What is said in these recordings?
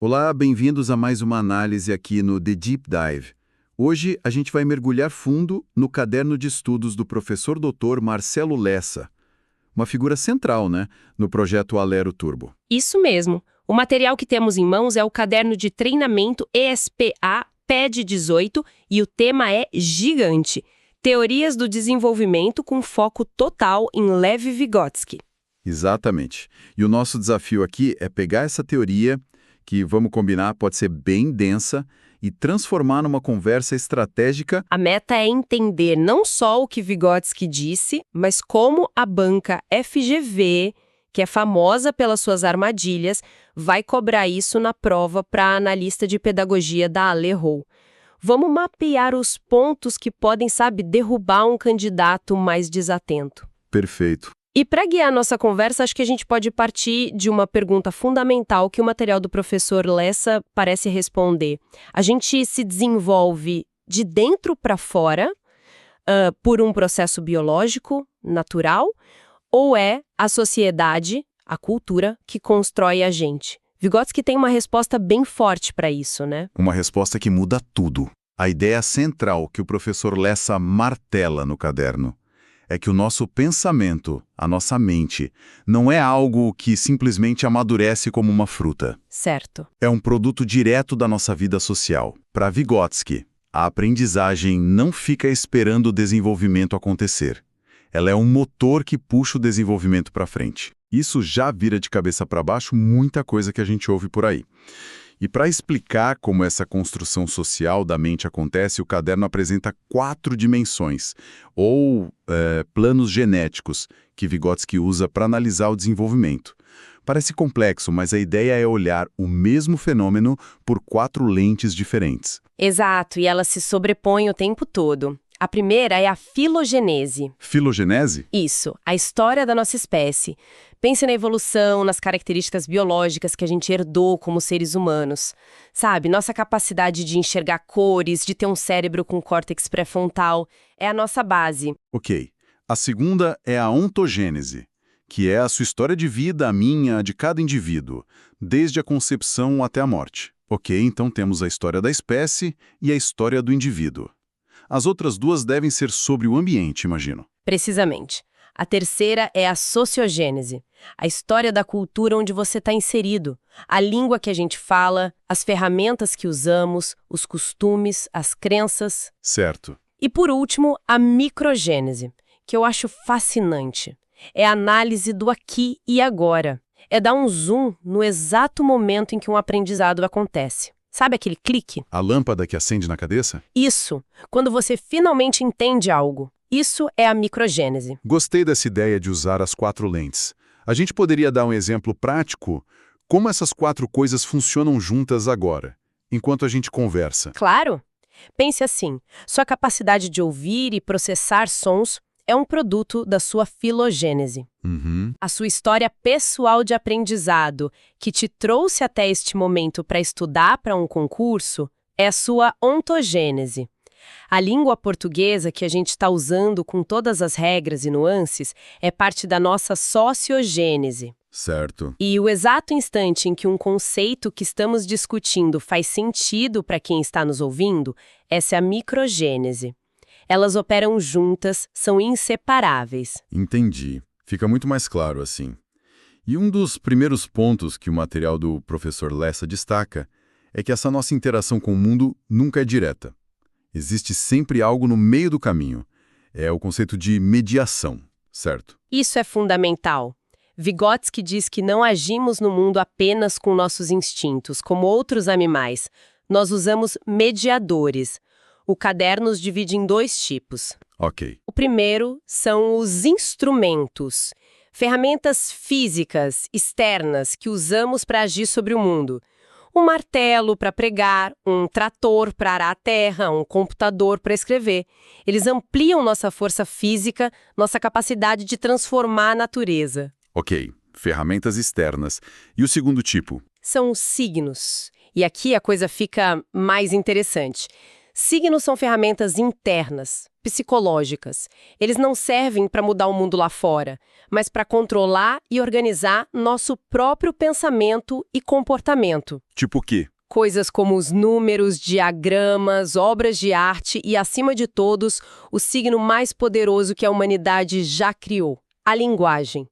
Olá, bem-vindos a mais uma análise aqui no The Deep Dive. Hoje a gente vai mergulhar fundo no caderno de estudos do professor Dr. Marcelo Lessa, uma figura central, né, no projeto Alero Turbo. Isso mesmo. O material que temos em mãos é o caderno de treinamento ESPA PED 18 e o tema é gigante: Teorias do Desenvolvimento com foco total em Lev Vygotsky. Exatamente. E o nosso desafio aqui é pegar essa teoria, que, vamos combinar, pode ser bem densa, e transformar numa conversa estratégica. A meta é entender não só o que Vygotsky disse, mas como a banca FGV, que é famosa pelas suas armadilhas, vai cobrar isso na prova para a analista de pedagogia da Alero. Vamos mapear os pontos que podem, derrubar um candidato mais desatento. Perfeito. E para guiar nossa conversa, acho que a gente pode partir de uma pergunta fundamental que o material do professor Lessa parece responder. A gente se desenvolve de dentro para fora, por um processo biológico, natural, ou é a sociedade, a cultura, que constrói a gente? Vygotsky tem uma resposta bem forte para isso, né? Uma resposta que muda tudo. A ideia central que o professor Lessa martela no caderno é que o nosso pensamento, a nossa mente, não é algo que simplesmente amadurece como uma fruta. Certo. É um produto direto da nossa vida social. Para Vygotsky, a aprendizagem não fica esperando o desenvolvimento acontecer. Ela é um motor que puxa o desenvolvimento para frente. Isso já vira de cabeça para baixo muita coisa que a gente ouve por aí. E para explicar como essa construção social da mente acontece, o caderno apresenta 4 dimensões, ou planos genéticos, que Vygotsky usa para analisar o desenvolvimento. Parece complexo, mas a ideia é olhar o mesmo fenômeno por 4 lentes diferentes. Exato, e elas se sobrepõem o tempo todo. A primeira é a filogenese. Filogenese? Isso, a história da nossa espécie. Pense na evolução, nas características biológicas que a gente herdou como seres humanos. Nossa capacidade de enxergar cores, de ter um cérebro com córtex pré-frontal, é a nossa base. Ok. A segunda é a ontogênese, que é a sua história de vida, a minha, a de cada indivíduo, desde a concepção até a morte. Ok, então temos a história da espécie e a história do indivíduo. As outras 2 devem ser sobre o ambiente, imagino. Precisamente. A terceira é a sociogênese, a história da cultura onde você está inserido, a língua que a gente fala, as ferramentas que usamos, os costumes, as crenças. Certo. E por último, a microgênese, que eu acho fascinante. É a análise do aqui e agora. É dar um zoom no exato momento em que um aprendizado acontece. Sabe aquele clique? A lâmpada que acende na cabeça? Isso, quando você finalmente entende algo. Isso é a microgênese. Gostei dessa ideia de usar as 4 lentes. A gente poderia dar um exemplo prático? Como essas 4 coisas funcionam juntas agora, enquanto a gente conversa? Claro! Pense assim, sua capacidade de ouvir e processar sons é um produto da sua filogênese. A sua história pessoal de aprendizado, que te trouxe até este momento para estudar para um concurso, é a sua ontogênese. A língua portuguesa que a gente está usando com todas as regras e nuances é parte da nossa sociogênese. Certo. E o exato instante em que um conceito que estamos discutindo faz sentido para quem está nos ouvindo, essa é a microgênese. Elas operam juntas, são inseparáveis. Entendi. Fica muito mais claro assim. E um dos primeiros pontos que o material do professor Lessa destaca é que essa nossa interação com o mundo nunca é direta. Existe sempre algo no meio do caminho. É o conceito de mediação, certo? Isso é fundamental. Vygotsky diz que não agimos no mundo apenas com nossos instintos, como outros animais. Nós usamos mediadores. O caderno os divide em 2 tipos. Ok. O primeiro são os instrumentos, ferramentas físicas, externas, que usamos para agir sobre o mundo. Um martelo para pregar, um trator para arar a terra, um computador para escrever. Eles ampliam nossa força física, nossa capacidade de transformar a natureza. Ok, ferramentas externas. E o segundo tipo? São os signos. E aqui a coisa fica mais interessante. Signos são ferramentas internas, psicológicas. Eles não servem para mudar o mundo lá fora, mas para controlar e organizar nosso próprio pensamento e comportamento. Tipo o quê? Coisas como os números, diagramas, obras de arte e, acima de todos, o signo mais poderoso que a humanidade já criou, a linguagem.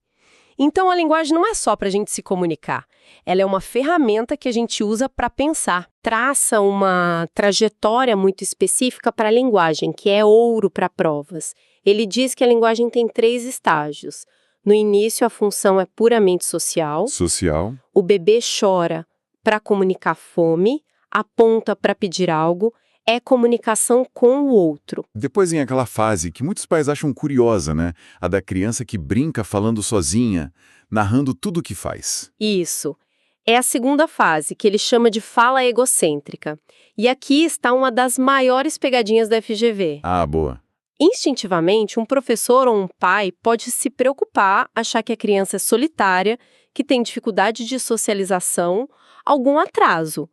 Então, a linguagem não é só para a gente se comunicar. Ela é uma ferramenta que a gente usa para pensar. Traça uma trajetória muito específica para a linguagem, que é ouro para provas. Ele diz que a linguagem tem 3 estágios. No início, a função é puramente social. Social. O bebê chora para comunicar fome, aponta para pedir algo, é comunicação com o outro. Depois vem aquela fase que muitos pais acham curiosa, né? A da criança que brinca falando sozinha, narrando tudo o que faz. Isso. É a segunda fase, que ele chama de fala egocêntrica. E aqui está uma das maiores pegadinhas da FGV. Ah, boa. Instintivamente, um professor ou um pai pode se preocupar, achar que a criança é solitária, que tem dificuldade de socialização, algum atraso.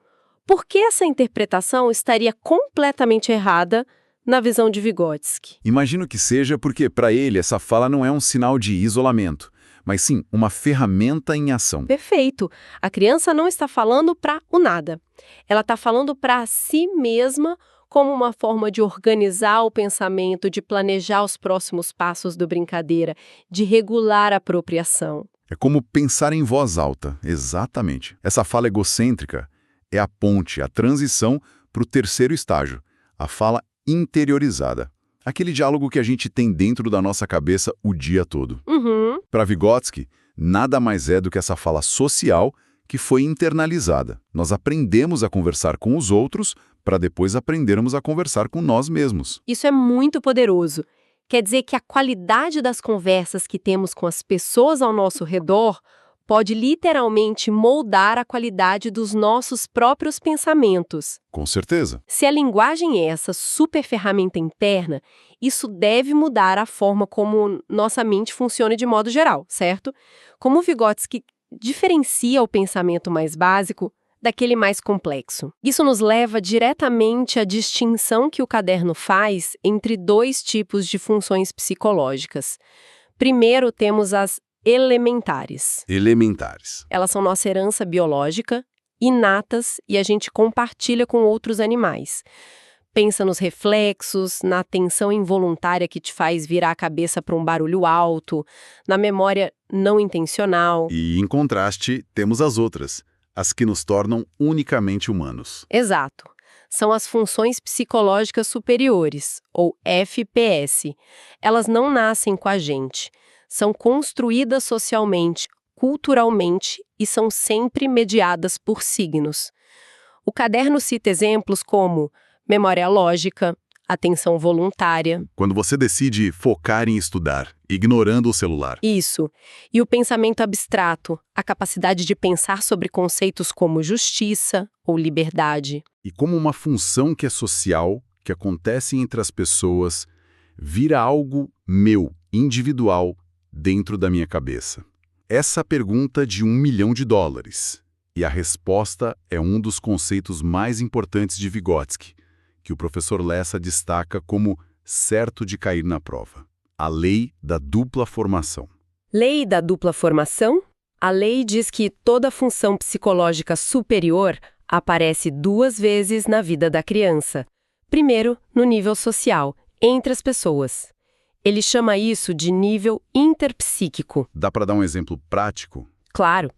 Por que essa interpretação estaria completamente errada na visão de Vygotsky? Imagino que seja porque, para ele, essa fala não é um sinal de isolamento, mas sim uma ferramenta em ação. Perfeito. A criança não está falando para o nada. Ela está falando para si mesma como uma forma de organizar o pensamento, de planejar os próximos passos do brincadeira, de regular a apropriação. É como pensar em voz alta, exatamente. Essa fala egocêntrica é a ponte, a transição para o terceiro estágio, a fala interiorizada. Aquele diálogo que a gente tem dentro da nossa cabeça o dia todo. Para Vygotsky, nada mais é do que essa fala social que foi internalizada. Nós aprendemos a conversar com os outros para depois aprendermos a conversar com nós mesmos. Isso é muito poderoso. Quer dizer que a qualidade das conversas que temos com as pessoas ao nosso redor pode literalmente moldar a qualidade dos nossos próprios pensamentos. Com certeza. Se a linguagem é essa super ferramenta interna, isso deve mudar a forma como nossa mente funciona de modo geral, certo? Como Vygotsky diferencia o pensamento mais básico daquele mais complexo. Isso nos leva diretamente à distinção que o caderno faz entre 2 tipos de funções psicológicas. Primeiro, temos as elementares. Elementares. Elas são nossa herança biológica, inatas, e a gente compartilha com outros animais. Pensa nos reflexos, na atenção involuntária que te faz virar a cabeça para um barulho alto, na memória não intencional. E, em contraste, temos as outras, as que nos tornam unicamente humanos. Exato. São as funções psicológicas superiores, ou FPS. Elas não nascem com a gente. São construídas socialmente, culturalmente e são sempre mediadas por signos. O caderno cita exemplos como memória lógica, atenção voluntária. Quando você decide focar em estudar, ignorando o celular. Isso. E o pensamento abstrato, a capacidade de pensar sobre conceitos como justiça ou liberdade. E como uma função que é social, que acontece entre as pessoas, vira algo meu, individual, dentro da minha cabeça. Essa pergunta de $1 milhão. E a resposta é um dos conceitos mais importantes de Vygotsky, que o professor Lessa destaca como certo de cair na prova. A lei da dupla formação. Lei da dupla formação? A lei diz que toda função psicológica superior aparece 2 vezes na vida da criança. Primeiro, no nível social, entre as pessoas. Ele chama isso de nível interpsíquico. Dá para dar um exemplo prático? Claro.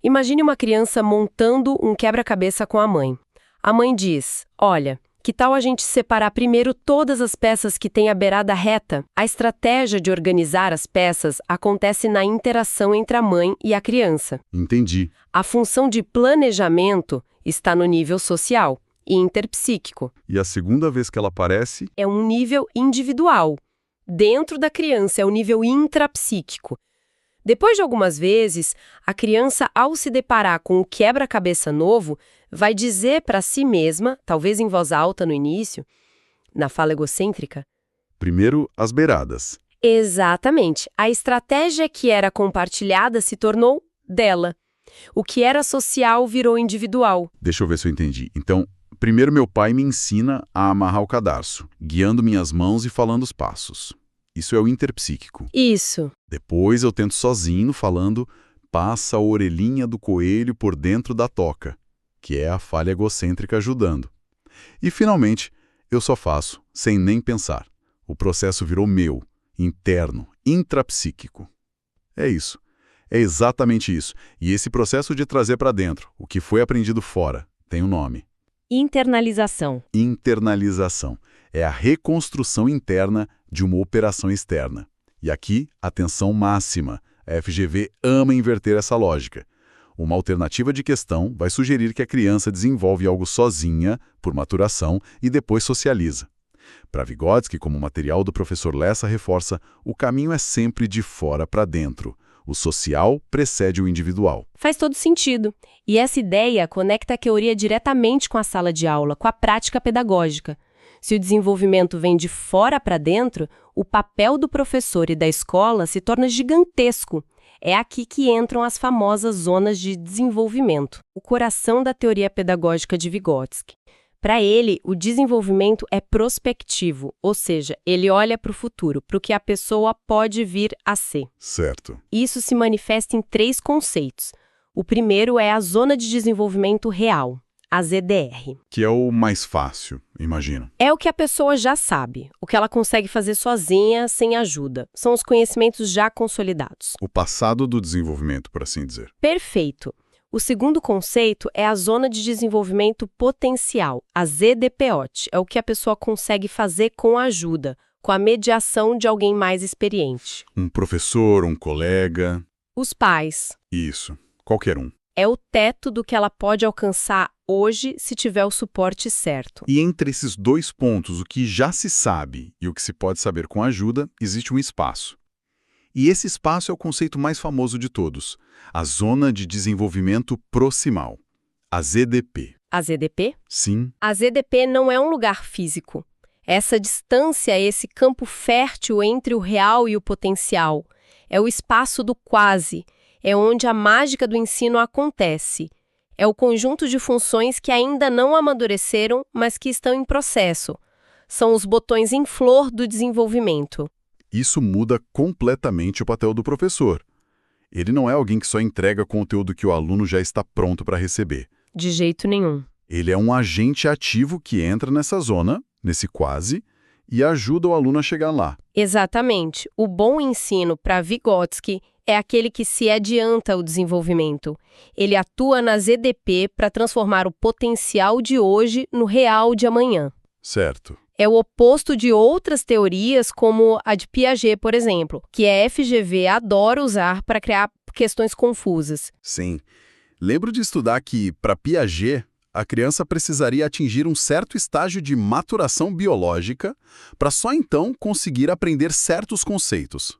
Imagine uma criança montando um quebra-cabeça com a mãe. A mãe diz, olha, que tal a gente separar primeiro todas as peças que têm a beirada reta? A estratégia de organizar as peças acontece na interação entre a mãe e a criança. Entendi. A função de planejamento está no nível social e interpsíquico. E a segunda vez que ela aparece? É um nível individual. Dentro da criança é o nível intrapsíquico. Depois de algumas vezes, a criança, ao se deparar com o quebra-cabeça novo, vai dizer para si mesma, talvez em voz alta no início, na fala egocêntrica. Primeiro, as beiradas. Exatamente. A estratégia que era compartilhada se tornou dela. O que era social virou individual. Deixa eu ver se eu entendi. Então, Primeiro meu pai me ensina a amarrar o cadarço, guiando minhas mãos e falando os passos. Isso é o interpsíquico. Isso. Depois eu tento sozinho falando passa a orelhinha do coelho por dentro da toca, que é a falha egocêntrica ajudando. E finalmente, eu só faço, sem nem pensar. O processo virou meu, interno, intrapsíquico. É isso. É exatamente isso. E esse processo de trazer para dentro o que foi aprendido fora tem um nome. Internalização. Internalização. É a reconstrução interna de uma operação externa. E aqui, atenção máxima. A FGV ama inverter essa lógica. Uma alternativa de questão vai sugerir que a criança desenvolve algo sozinha, por maturação, e depois socializa. Para Vygotsky, como o material do professor Lessa reforça, o caminho é sempre de fora para dentro. O social precede o individual. Faz todo sentido. E essa ideia conecta a teoria diretamente com a sala de aula, com a prática pedagógica. Se o desenvolvimento vem de fora para dentro, o papel do professor e da escola se torna gigantesco. É aqui que entram as famosas zonas de desenvolvimento, o coração da teoria pedagógica de Vygotsky. Para ele, o desenvolvimento é prospectivo, ou seja, ele olha para o futuro, para o que a pessoa pode vir a ser. Certo. Isso se manifesta em 3 conceitos. O primeiro é a zona de desenvolvimento real, a ZDR. Que é o mais fácil, imagino. É o que a pessoa já sabe, o que ela consegue fazer sozinha, sem ajuda. São os conhecimentos já consolidados. O passado do desenvolvimento, por assim dizer. Perfeito. O segundo conceito é a zona de desenvolvimento potencial, a ZDPOT. É o que a pessoa consegue fazer com ajuda, com a mediação de alguém mais experiente. Um professor, um colega. Os pais. Isso, qualquer um. É o teto do que ela pode alcançar hoje se tiver o suporte certo. E entre esses 2 pontos, o que já se sabe e o que se pode saber com ajuda, existe um espaço. E esse espaço é o conceito mais famoso de todos, a Zona de Desenvolvimento Proximal, a ZDP. A ZDP? Sim. A ZDP não é um lugar físico. Essa distância, esse campo fértil entre o real e o potencial, é o espaço do quase, é onde a mágica do ensino acontece. É o conjunto de funções que ainda não amadureceram, mas que estão em processo. São os botões em flor do desenvolvimento. Isso muda completamente o papel do professor. Ele não é alguém que só entrega conteúdo que o aluno já está pronto para receber. De jeito nenhum. Ele é um agente ativo que entra nessa zona, nesse quase, e ajuda o aluno a chegar lá. Exatamente. O bom ensino, para Vygotsky, é aquele que se adianta ao desenvolvimento. Ele atua na ZDP para transformar o potencial de hoje no real de amanhã. Certo. É o oposto de outras teorias, como a de Piaget, por exemplo, que a FGV adora usar para criar questões confusas. Sim. Lembro de estudar que, para Piaget, a criança precisaria atingir um certo estágio de maturação biológica para só então conseguir aprender certos conceitos.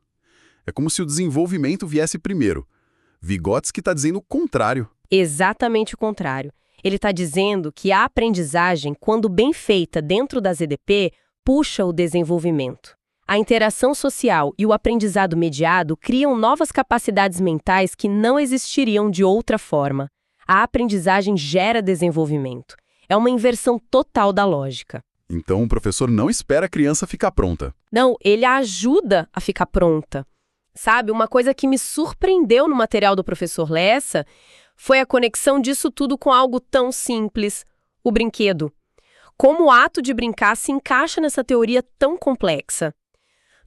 É como se o desenvolvimento viesse primeiro. Vygotsky está dizendo o contrário. Exatamente o contrário. Ele está dizendo que a aprendizagem, quando bem feita dentro da ZDP, puxa o desenvolvimento. A interação social e o aprendizado mediado criam novas capacidades mentais que não existiriam de outra forma. A aprendizagem gera desenvolvimento. É uma inversão total da lógica. Então o professor não espera a criança ficar pronta. Não, ele a ajuda a ficar pronta. Sabe, uma coisa que me surpreendeu no material do professor Lessa foi a conexão disso tudo com algo tão simples, o brinquedo. Como o ato de brincar se encaixa nessa teoria tão complexa.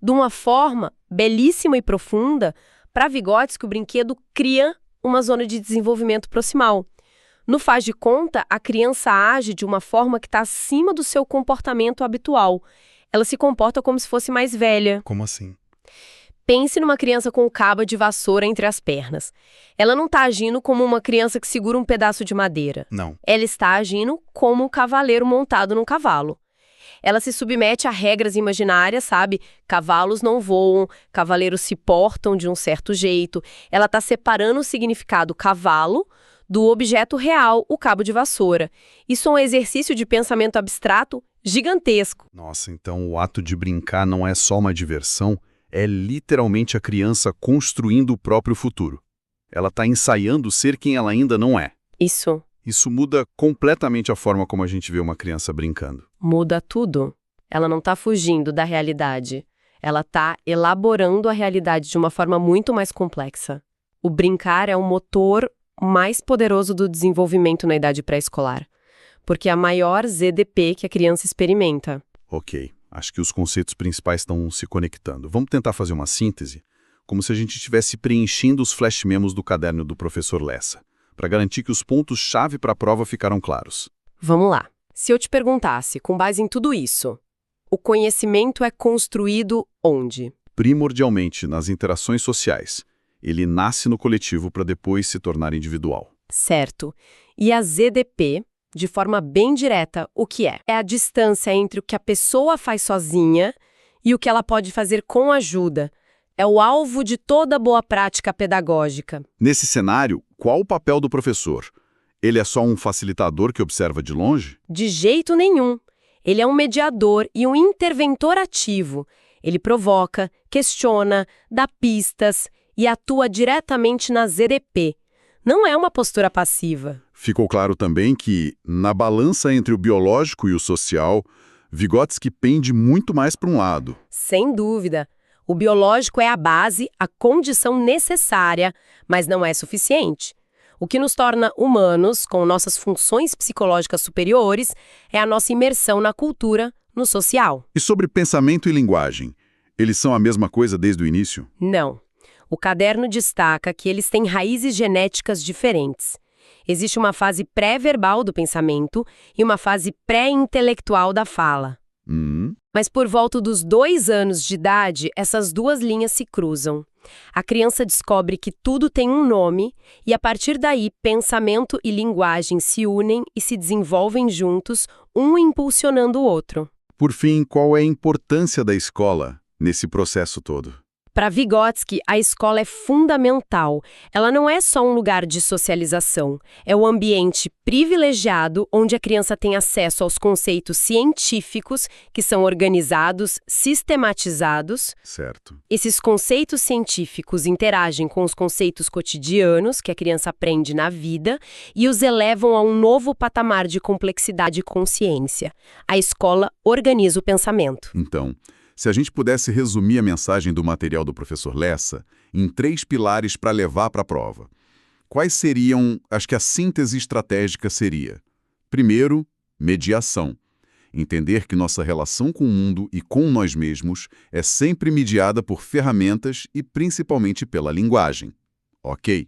De uma forma belíssima e profunda, para Vygotsky, o brinquedo cria uma zona de desenvolvimento proximal. No faz de conta, a criança age de uma forma que está acima do seu comportamento habitual. Ela se comporta como se fosse mais velha. Como assim? Pense numa criança com o cabo de vassoura entre as pernas. Ela não está agindo como uma criança que segura um pedaço de madeira. Não. Ela está agindo como um cavaleiro montado num cavalo. Ela se submete a regras imaginárias, sabe? Cavalos não voam, cavaleiros se portam de um certo jeito. Ela está separando o significado cavalo do objeto real, o cabo de vassoura. Isso é um exercício de pensamento abstrato gigantesco. Nossa, então o ato de brincar não é só uma diversão, é literalmente a criança construindo o próprio futuro. Ela está ensaiando ser quem ela ainda não é. Isso. Isso muda completamente a forma como a gente vê uma criança brincando. Muda tudo. Ela não está fugindo da realidade. Ela está elaborando a realidade de uma forma muito mais complexa. O brincar é o motor mais poderoso do desenvolvimento na idade pré-escolar, porque é a maior ZDP que a criança experimenta. Ok, acho que os conceitos principais estão se conectando. Vamos tentar fazer uma síntese, como se a gente estivesse preenchendo os flash memos do caderno do professor Lessa, para garantir que os pontos-chave para a prova ficaram claros. Vamos lá. Se eu te perguntasse, com base em tudo isso, o conhecimento é construído onde? Primordialmente nas interações sociais. Ele nasce no coletivo para depois se tornar individual. Certo. E a ZDP, de forma bem direta, o que é? É a distância entre o que a pessoa faz sozinha e o que ela pode fazer com ajuda. É o alvo de toda boa prática pedagógica. Nesse cenário, qual o papel do professor? Ele é só um facilitador que observa de longe? De jeito nenhum. Ele é um mediador e um interventor ativo. Ele provoca, questiona, dá pistas e atua diretamente na ZDP. Não é uma postura passiva. Ficou claro também que, na balança entre o biológico e o social, Vygotsky pende muito mais para um lado. Sem dúvida. O biológico é a base, a condição necessária, mas não é suficiente. O que nos torna humanos, com nossas funções psicológicas superiores, é a nossa imersão na cultura, no social. E sobre pensamento e linguagem? Eles são a mesma coisa desde o início? Não. O caderno destaca que eles têm raízes genéticas diferentes. Existe uma fase pré-verbal do pensamento e uma fase pré-intelectual da fala. Mas por volta dos 2 anos de idade, essas duas linhas se cruzam. A criança descobre que tudo tem um nome e, a partir daí, pensamento e linguagem se unem e se desenvolvem juntos, um impulsionando o outro. Por fim, qual é a importância da escola nesse processo todo? Para Vygotsky, a escola é fundamental. Ela não é só um lugar de socialização. É o ambiente privilegiado onde a criança tem acesso aos conceitos científicos que são organizados, sistematizados. Certo. Esses conceitos científicos interagem com os conceitos cotidianos que a criança aprende na vida e os elevam a um novo patamar de complexidade e consciência. A escola organiza o pensamento. Então, se a gente pudesse resumir a mensagem do material do professor Lessa em 3 pilares para levar para a prova, quais seriam, acho que a síntese estratégica seria: primeiro, mediação. Entender que nossa relação com o mundo e com nós mesmos é sempre mediada por ferramentas e principalmente pela linguagem. Ok.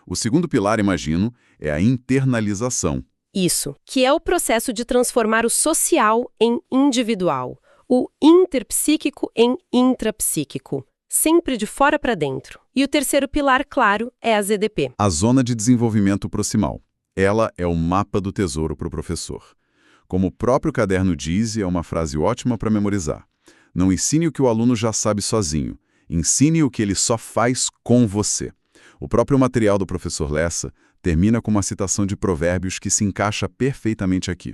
O segundo pilar, imagino, é a internalização. Isso, que é o processo de transformar o social em individual. O interpsíquico em intrapsíquico, sempre de fora para dentro. E o terceiro pilar, claro, é a ZDP. A zona de desenvolvimento proximal. Ela é o mapa do tesouro para o professor. Como o próprio caderno diz, e é uma frase ótima para memorizar: não ensine o que o aluno já sabe sozinho, ensine o que ele só faz com você. O próprio material do professor Lessa termina com uma citação de Provérbios que se encaixa perfeitamente aqui.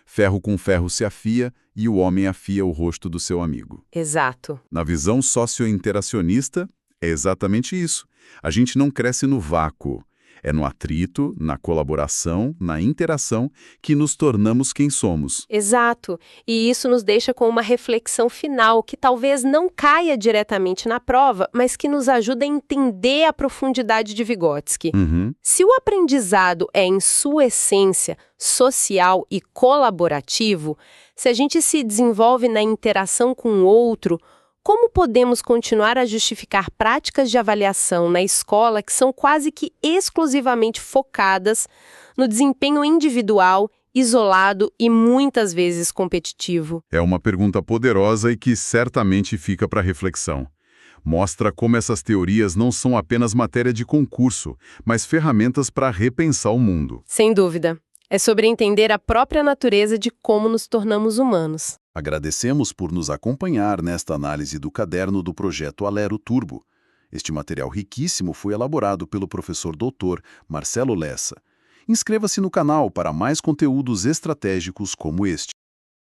Ferro com ferro se afia e o homem afia o rosto do seu amigo. Exato. Na visão socio-interacionista, é exatamente isso. A gente não cresce no vácuo. É no atrito, na colaboração, na interação que nos tornamos quem somos. Exato. E isso nos deixa com uma reflexão final que talvez não caia diretamente na prova, mas que nos ajuda a entender a profundidade de Vygotsky. Se o aprendizado é, em sua essência, social e colaborativo, se a gente se desenvolve na interação com o outro, como podemos continuar a justificar práticas de avaliação na escola que são quase que exclusivamente focadas no desempenho individual, isolado e muitas vezes competitivo? É uma pergunta poderosa e que certamente fica para reflexão. Mostra como essas teorias não são apenas matéria de concurso, mas ferramentas para repensar o mundo. Sem dúvida. É sobre entender a própria natureza de como nos tornamos humanos. Agradecemos por nos acompanhar nesta análise do caderno do projeto Alero Turbo. Este material riquíssimo foi elaborado pelo professor Dr. Marcelo Lessa. Inscreva-se no canal para mais conteúdos estratégicos como este.